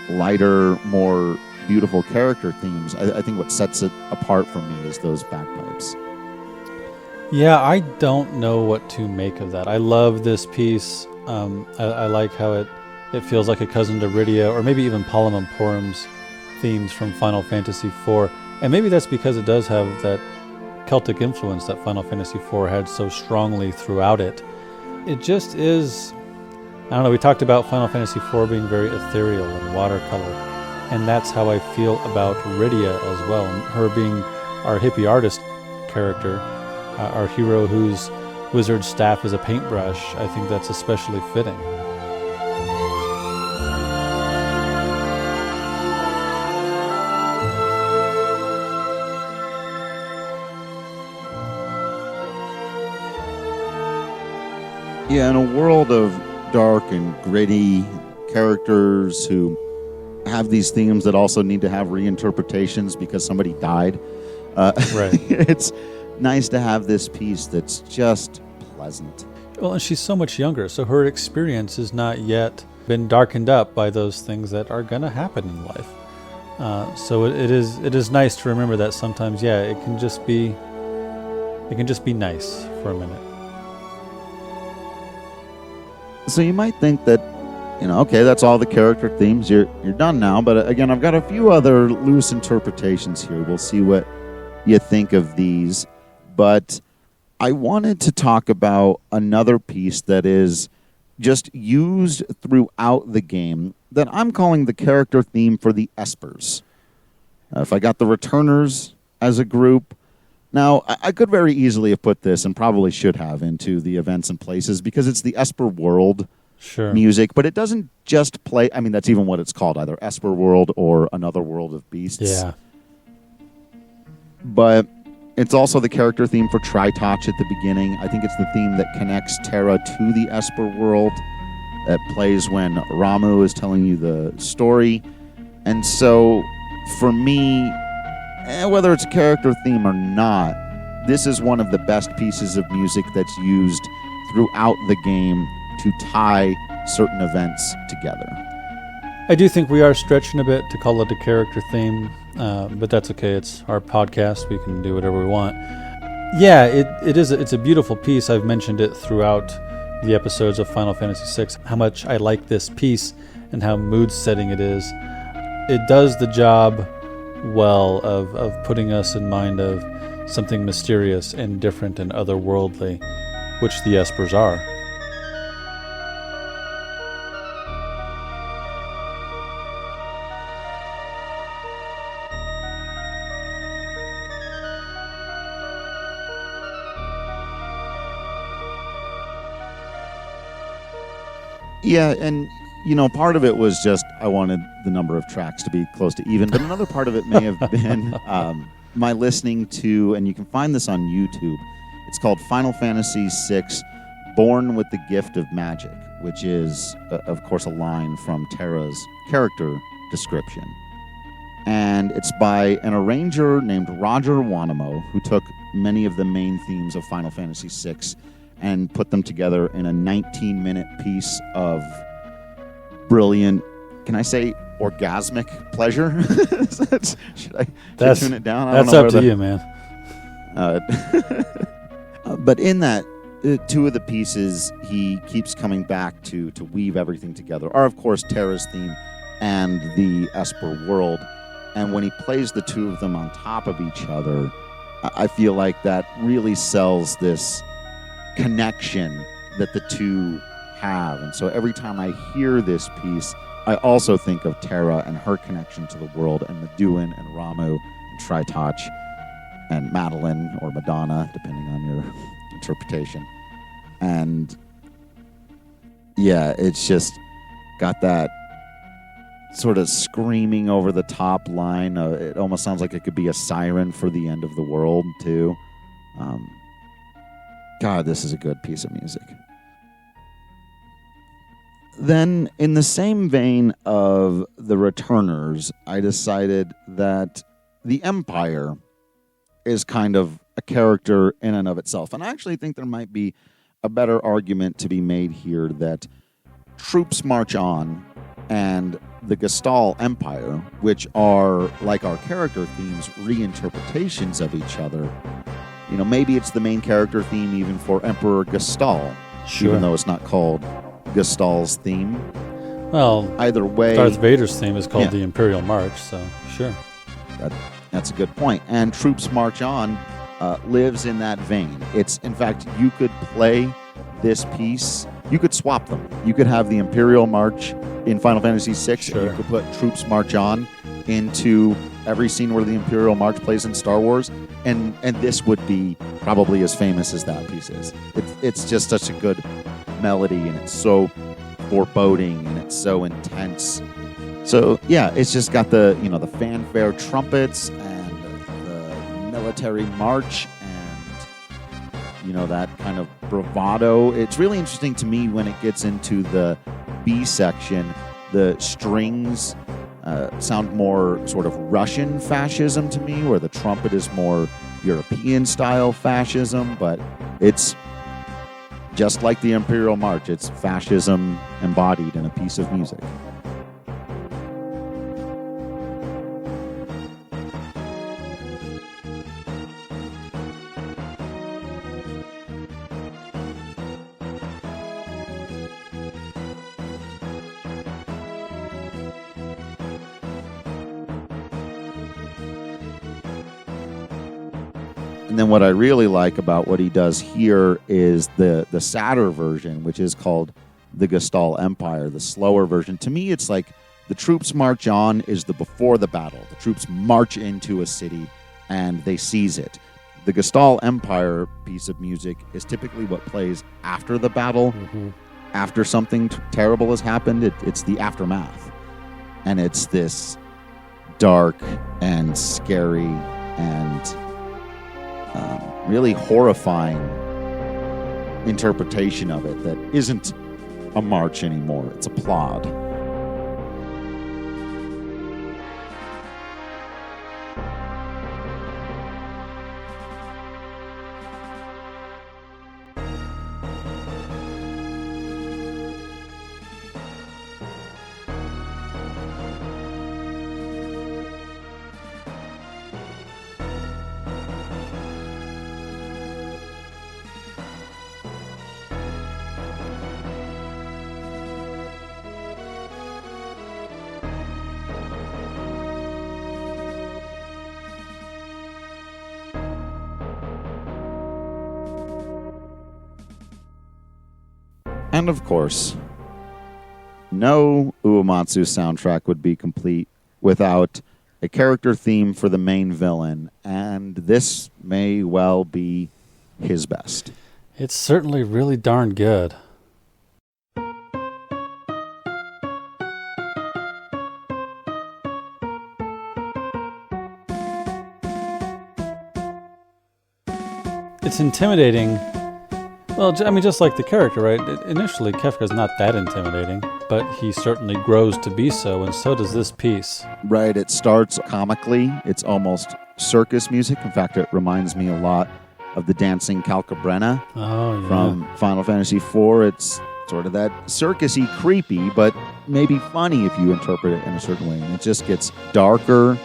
lighter, more beautiful character themes, I think what sets it apart for me is those bagpipes. Yeah, I don't know what to make of that. I love this piece. I like how it feels like a cousin to Rydia, or maybe even Palamamporum's themes from Final Fantasy IV. And maybe that's because it does have that Celtic influence that Final Fantasy IV had so strongly throughout it. It just is, I don't know, we talked about Final Fantasy IV being very ethereal and watercolor, and that's how I feel about Rydia as well. And her being our hippie artist character, our hero whose wizard staff is a paintbrush, I think that's especially fitting. Yeah, in a world of dark and gritty characters who have these themes that also need to have reinterpretations because somebody died, Right. It's nice to have this piece that's just pleasant. Well, and she's so much younger, so her experience has not yet been darkened up by those things that are going to happen in life. So it is nice to remember that sometimes, it can just be nice for a minute. So you might think that, okay, that's all the character themes. You're done now. But again, I've got a few other loose interpretations here. We'll see what you think of these. But I wanted to talk about another piece that is just used throughout the game that I'm calling the character theme for the Espers. If I got the Returners as a group, now I could very easily have put this, and probably should have, into the events and places because it's the Esper World music, but it doesn't just play. I mean, that's even what it's called, either Esper World or Another World of Beasts. Yeah. But it's also the character theme for Tritoch at the beginning. I think it's the theme that connects Terra to the Esper World. That plays when Ramu is telling you the story. And so, for me, whether it's a character theme or not, this is one of the best pieces of music that's used throughout the game to tie certain events together. I do think we are stretching a bit to call it a character theme, but that's okay. It's our podcast. We can do whatever we want. Yeah, it's a beautiful piece. I've mentioned it throughout the episodes of Final Fantasy VI, how much I like this piece and how mood-setting it is. It does the job well of putting us in mind of something mysterious and different and otherworldly, which the Espers are. Yeah, and part of it was just I wanted the number of tracks to be close to even, but another part of it may have been my listening to, and you can find this on YouTube, it's called Final Fantasy VI, Born with the Gift of Magic, which is, of course, a line from Terra's character description. And it's by an arranger named Roger Wanamo, who took many of the main themes of Final Fantasy VI and put them together in a 19-minute piece of brilliant, can I say orgasmic pleasure? Should I tune it down? That's up to you, man. But in that, two of the pieces he keeps coming back to weave everything together are, of course, Terra's theme and the Esper world. And when he plays the two of them on top of each other, I feel like that really sells this connection that the two have. And so every time I hear this piece, I also think of Terra and her connection to the world, and Meduin and Ramu and Tritoch and Madeline or Madonna, depending on your interpretation. And yeah, it's just got that sort of screaming over the top line. It almost sounds like it could be a siren for the end of the world, too. God, this is a good piece of music. Then, in the same vein of the Returners, I decided that the Empire is kind of a character in and of itself. And I actually think there might be a better argument to be made here that Troops March On and the Gestalt Empire, which are, like our character themes, reinterpretations of each other. You know, maybe it's the main character theme even for Emperor Gestalt, even though it's not called Gestalt's theme. Well, either way, Darth Vader's theme is called the Imperial March, so sure. That's a good point. And Troops March On lives in that vein. It's, in fact, you could play this piece. You could swap them. You could have the Imperial March in Final Fantasy VI, and you could put Troops March On into every scene where the Imperial March plays in Star Wars, and this would be probably as famous as that piece is. It's just such a good melody, and it's so foreboding, and it's so intense. So yeah, it's just got the fanfare trumpets and the military march, and that kind of bravado. It's really interesting to me when it gets into the B section. The strings sound more sort of Russian fascism to me, where the trumpet is more European-style fascism, but it's just like the Imperial March. It's fascism embodied in a piece of music. And then what I really like about what he does here is the sadder version, which is called the Gestalt Empire, the slower version. To me, it's like the Troops March On is the before the battle. The troops march into a city and they seize it. The Gestalt Empire piece of music is typically what plays after the battle, after something terrible has happened. It's the aftermath. And it's this dark and scary and really horrifying interpretation of it that isn't a march anymore. It's a plod. And of course, no Uematsu soundtrack would be complete without a character theme for the main villain, and this may well be his best. It's certainly really darn good. It's intimidating. Well, I mean, just like the character, right? Initially, Kefka's not that intimidating, but he certainly grows to be so, and so does this piece. Right, it starts comically. It's almost circus music. In fact, it reminds me a lot of the dancing Calcabrena from Final Fantasy IV. It's sort of that circusy, creepy, but maybe funny if you interpret it in a certain way. And it just gets darker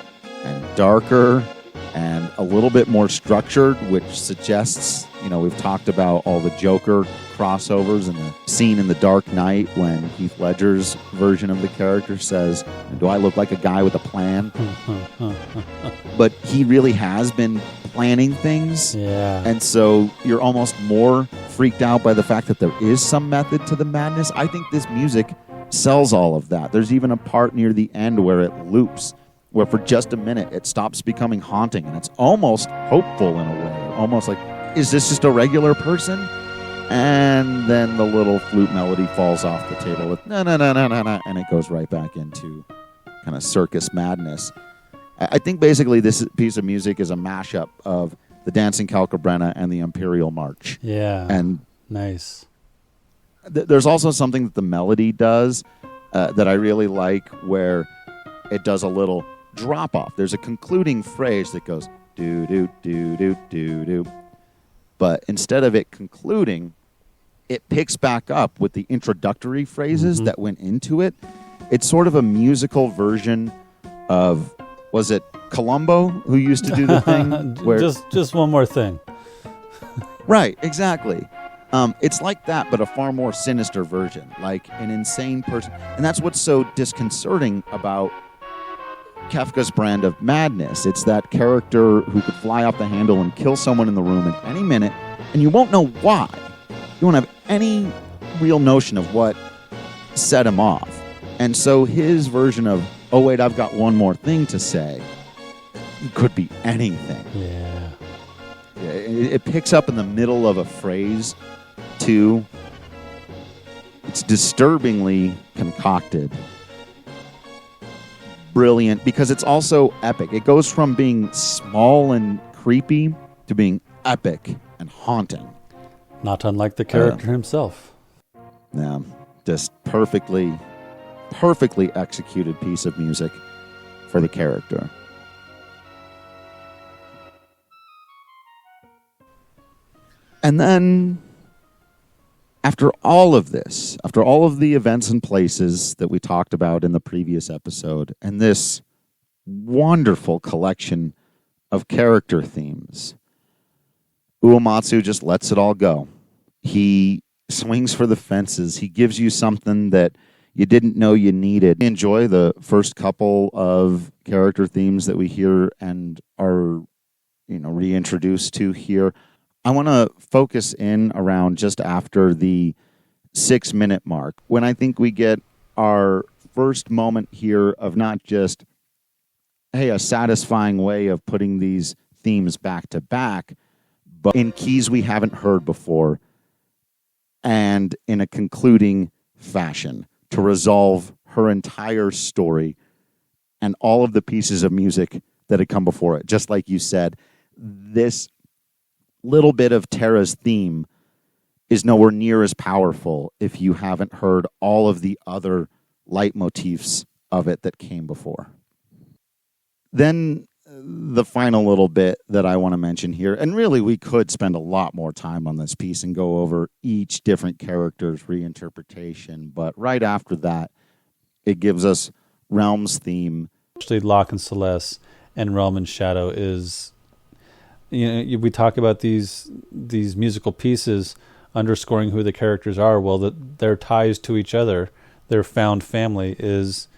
and darker and a little bit more structured, which suggests we've talked about all the Joker crossovers and the scene in The Dark Knight when Heath Ledger's version of the character says, "Do I look like a guy with a plan?" But he really has been planning things. Yeah. And so you're almost more freaked out by the fact that there is some method to the madness. I think this music sells all of that. There's even a part near the end where it loops, where for just a minute it stops becoming haunting, and it's almost hopeful in a way. Almost like, is this just a regular person? And then the little flute melody falls off the table with no, and it goes right back into kind of circus madness. I think basically this piece of music is a mashup of the Dancing Calcabrena and the Imperial March. Yeah. And nice. There's also something that the melody does that I really like, where it does a little drop off. There's a concluding phrase that goes do do do do do do, but instead of it concluding, it picks back up with the introductory phrases that went into it. It's sort of a musical version of, was it Columbo who used to do the thing where just one more thing. Right, exactly. It's like that, but a far more sinister version, like an insane person. And that's what's so disconcerting about Kafka's brand of madness. It's that character who could fly off the handle and kill someone in the room at any minute, and you won't know why. You won't have any real notion of what set him off. And so his version of, oh wait, I've got one more thing to say, could be anything. Yeah. It picks up in the middle of a phrase, too. It's disturbingly concocted. Brilliant, because it's also epic. It goes from being small and creepy to being epic and haunting. Not unlike the character himself. Yeah, just perfectly executed piece of music for the character. And then, after all of this, after all of the events and places that we talked about in the previous episode, and this wonderful collection of character themes, Uematsu just lets it all go. He swings for the fences. He gives you something that you didn't know you needed. Enjoy the first couple of character themes that we hear and are, reintroduced to here. I want to focus in around just after the 6-minute mark, when I think we get our first moment here of not just, hey, a satisfying way of putting these themes back to back, but in keys we haven't heard before and in a concluding fashion to resolve her entire story and all of the pieces of music that had come before it. Just like you said, this little bit of Terra's theme is nowhere near as powerful if you haven't heard all of the other leitmotifs of it that came before. Then the final little bit that I want to mention here, and really we could spend a lot more time on this piece and go over each different character's reinterpretation, but right after that, it gives us Realm's theme. Actually, Locke and Celeste and Realm and Shadow is... we talk about these musical pieces underscoring who the characters are. Well, their ties to each other, their found family, is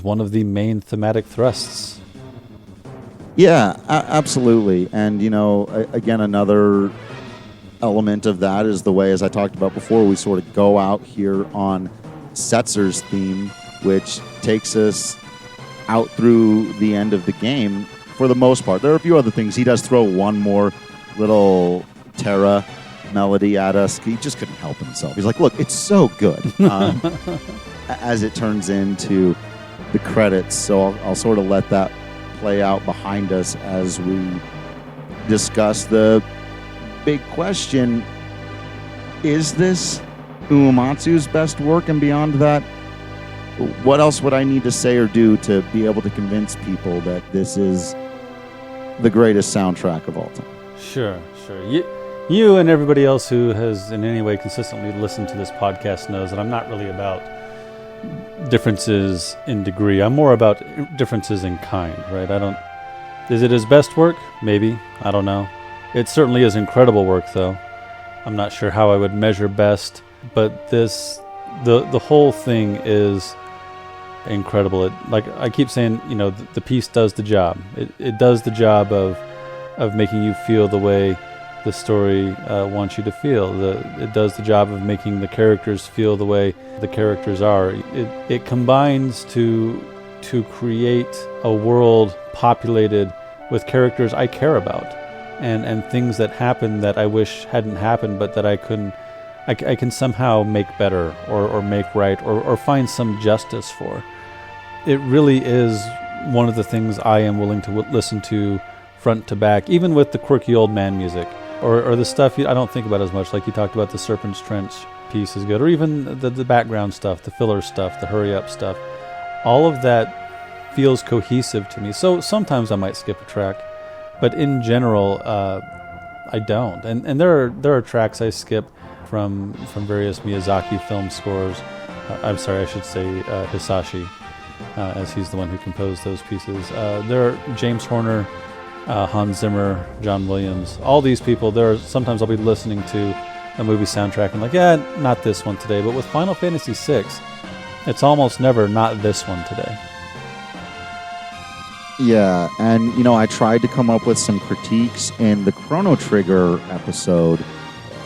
one of the main thematic thrusts. Yeah, absolutely. And, again, another element of that is the way, as I talked about before, we sort of go out here on Setzer's theme, which takes us out through the end of the game. For the most part, there are a few other things. He does throw one more little Terra melody at us. He just couldn't help himself. He's like, look, it's so good. As it turns into the credits. So I'll sort of let that play out behind us as we discuss the big question. Is this Uematsu's best work? And beyond that, what else would I need to say or do to be able to convince people that this is the greatest soundtrack of all time? Sure. You and everybody else who has in any way consistently listened to this podcast knows that I'm not really about differences in degree. I'm more about differences in kind, right? Is it his best work? Maybe. I don't know. It certainly is incredible work, though. I'm not sure how I would measure best, but the whole thing is incredible. Like I keep saying, the piece does the job. It does the job of making you feel the way the story wants you to feel. It does the job of making the characters feel the way the characters are. It combines to create a world populated with characters I care about, and things that happen that I wish hadn't happened, but that I can somehow make better or make right or find some justice for. It really is one of the things I am willing to listen to front to back, even with the quirky old man music, or the stuff I don't think about as much, like you talked about the Serpent's Trench piece is good, or even the background stuff, the filler stuff, the hurry up stuff. All of that feels cohesive to me. So sometimes I might skip a track, but in general, I don't. And there are tracks I skip from various Miyazaki film scores. I'm sorry, I should say Hisashi, as he's the one who composed those pieces. There are James Horner, Hans Zimmer, John Williams, all these people. Sometimes I'll be listening to a movie soundtrack and like, not this one today. But with Final Fantasy VI, it's almost never not this one today. Yeah, and I tried to come up with some critiques in the Chrono Trigger episode.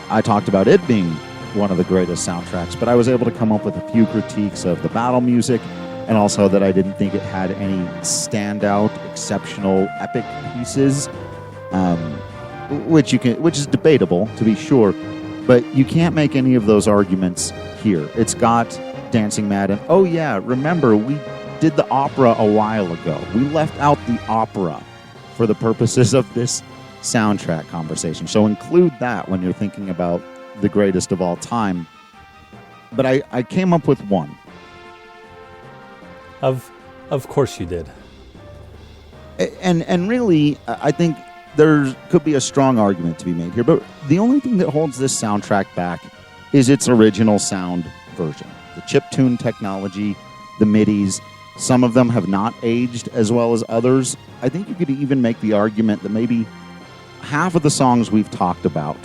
I talked about it being one of the greatest soundtracks, but I was able to come up with a few critiques of the battle music, and also that I didn't think it had any standout, exceptional, epic pieces, which is debatable, to be sure, but you can't make any of those arguments here. It's got Dancing Mad, and oh yeah, remember, we did the opera a while ago. We left out the opera for the purposes of this soundtrack conversation, so include that when you're thinking about the greatest of all time. But I came up with one. Of course you did. And really, I think there could be a strong argument to be made here, but the only thing that holds this soundtrack back is its original sound version. The chiptune technology, the MIDIs, some of them have not aged as well as others. I think you could even make the argument that maybe half of the songs we've talked about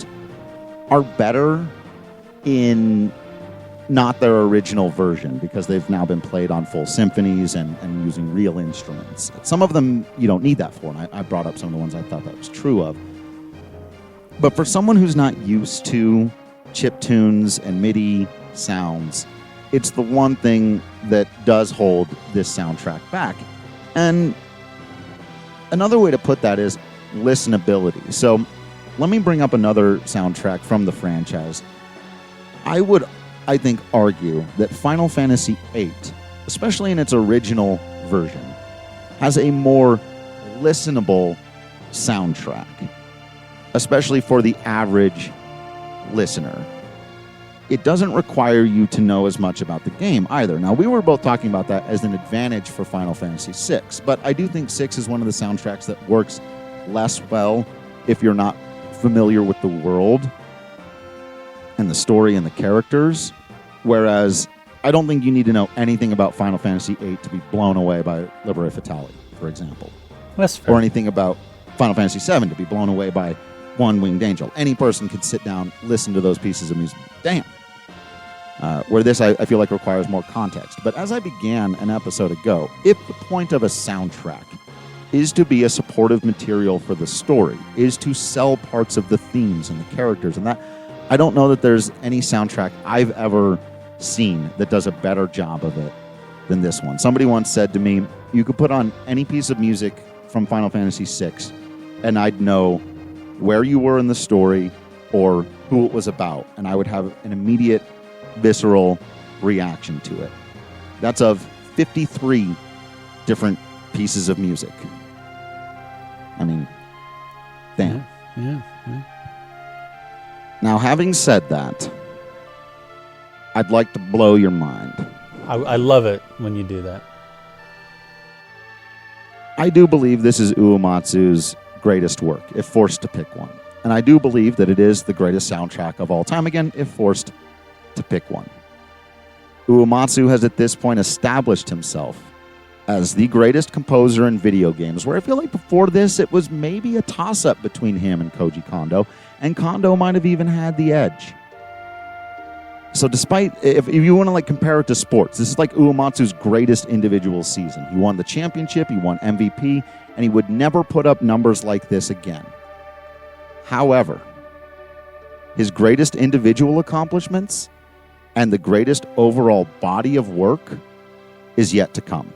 are better in not their original version because they've now been played on full symphonies and using real instruments. Some of them you don't need that for, and I brought up some of the ones I thought that was true of. But for someone who's not used to chiptunes and MIDI sounds, it's the one thing that does hold this soundtrack back. And another way to put that is listenability. So let me bring up another soundtrack from the franchise. I think, argue that Final Fantasy VIII, especially in its original version, has a more listenable soundtrack, especially for the average listener. It doesn't require you to know as much about the game either. Now, we were both talking about that as an advantage for Final Fantasy VI, but I do think 6 is one of the soundtracks that works less well if you're not familiar with the world and the story and the characters, whereas I don't think you need to know anything about Final Fantasy VIII to be blown away by Libera Fatale, for example. That's fair. Or anything about Final Fantasy VII to be blown away by One Winged Angel. Any person could sit down, listen to those pieces of music. Damn. Where this, I feel like, requires more context. But as I began an episode ago, if the point of a soundtrack is to be a supportive material for the story, is to sell parts of the themes and the characters, and that, I don't know that there's any soundtrack I've ever seen that does a better job of it than this one. Somebody once said to me, you could put on any piece of music from Final Fantasy VI, and I'd know where you were in the story or who it was about, and I would have an immediate visceral reaction to it. That's of 53 different pieces of music. I mean, damn. Yeah. Now, having said that, I'd like to blow your mind. I love it when you do that. I do believe this is Uematsu's greatest work, if forced to pick one. And I do believe that it is the greatest soundtrack of all time, again, if forced to pick one. Uematsu has at this point established himself as the greatest composer in video games, where I feel like before this it was maybe a toss-up between him and Koji Kondo, and Kondo might have even had the edge. So despite, if you want to compare it to sports, this is like Uematsu's greatest individual season. He won the championship, he won MVP, and he would never put up numbers like this again. However, his greatest individual accomplishments and the greatest overall body of work is yet to come.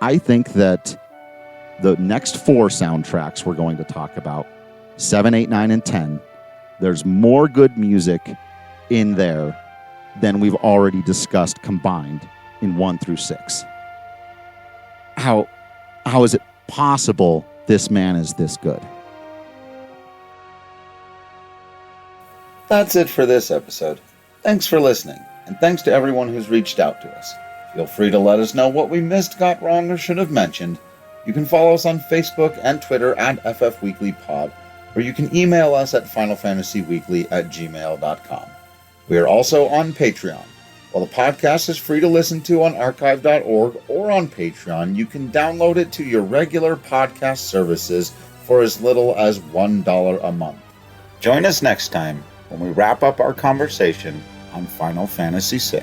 I think that the next 4 soundtracks we're going to talk about, 7, 8, 9, and 10, there's more good music in there than we've already discussed combined in 1 through 6. How is it possible this man is this good? That's it for this episode. Thanks for listening, and thanks to everyone who's reached out to us. Feel free to let us know what we missed, got wrong, or should have mentioned. You can follow us on Facebook and Twitter at FFWeeklyPod, or you can email us at FinalFantasyWeekly@gmail.com. We are also on Patreon. While the podcast is free to listen to on archive.org or on Patreon, you can download it to your regular podcast services for as little as $1 a month. Join us next time when we wrap up our conversation on Final Fantasy VI.